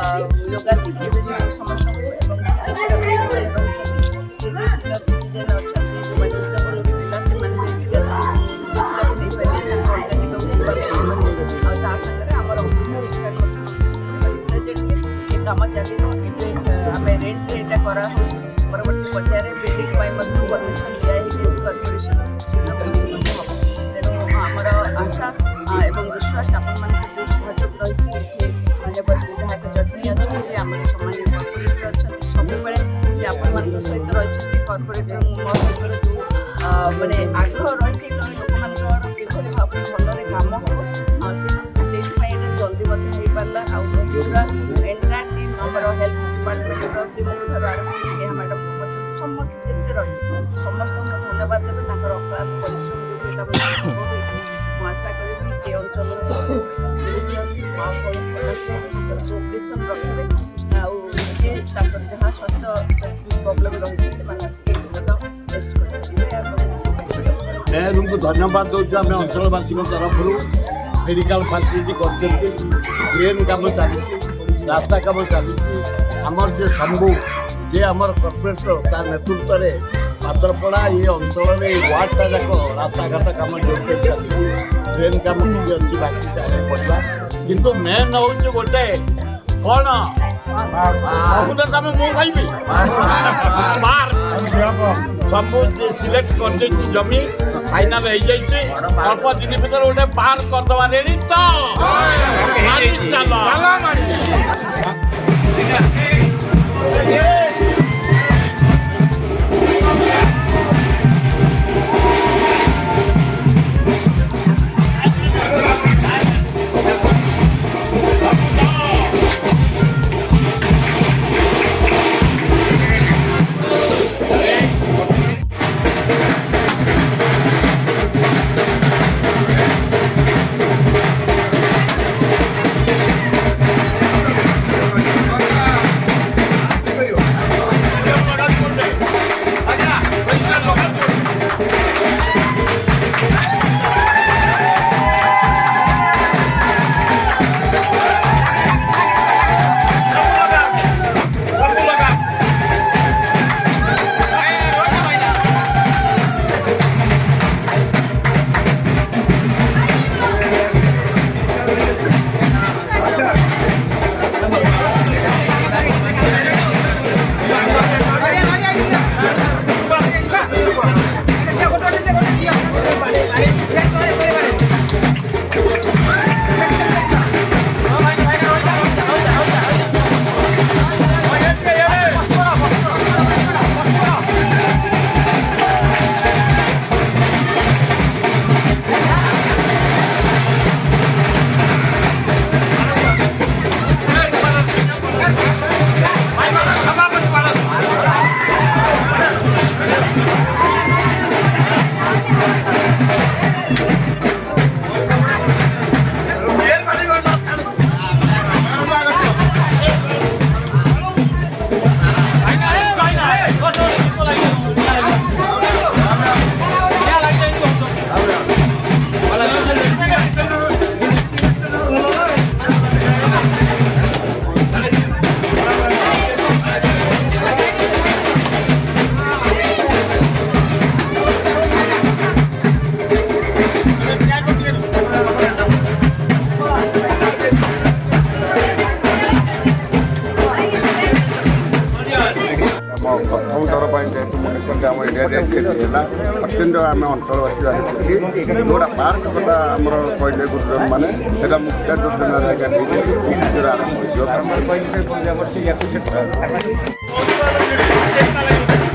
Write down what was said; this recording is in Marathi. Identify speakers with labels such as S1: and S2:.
S1: योगा शिखेबे समस्त सिनियर सिटीजेन अच्छा जो डिसेबल पिला से कम चली आम रेट रेटा परवर्ती पर्यायर बिल्डिंग परमिशन दिखाई कर्पोरेशन शीघ्र बिल्डिंग हम तेणु आमर आशा एवं विश्वास आपण जो सहयोग रही विधायक जटनी अच्छा आम सामान्य कर्पोरेटर अच्छा सब से आपण सहित रही कर्पोरेटर सहित जो मैंने आग्रह रही लोक किभली भाव भलरे काम हम से जल्दी हो पारा पूरा एंटायर टीम आमर हेल्थ डिपार्टमेंट श्रीमती आरंभ नेहा मैडम समस्त जिते रही समस्त धन्यवाद देवे अक्लांत परिश्रम जो आशा करी जे अंचल कोऑपरेशन रखिए आगे जहाँ स्वास्थ्य प्रोब्लेम रही
S2: मैं धन्यवाद दूसरा आम अंचलवासी तरफ मेडिकल फैसिलिटी कर कम चली रास्ता कम चली आमर जे शंभु जे आमर कर्पोरेटर तार नेतृत्व में पतरपड़ा ये अंचल में वार्डटा जाक रास्ता घाट कम जोर चलती ट्रेन कम अच्छी बाकी पड़ा किंतु मेन हूँ गोटे कौन शंभु सिलेक्ट कर जमी फाइनाल हो जाइए अल्प दिन भर गोटे पार्क करदे रेडी तो चल
S3: आम एरिया अत्यंत आम अंचलवासी जानी जोड़ा पार्क कथा आम कहले गुरुजन मैंने मुख्य योजना आरंभ हो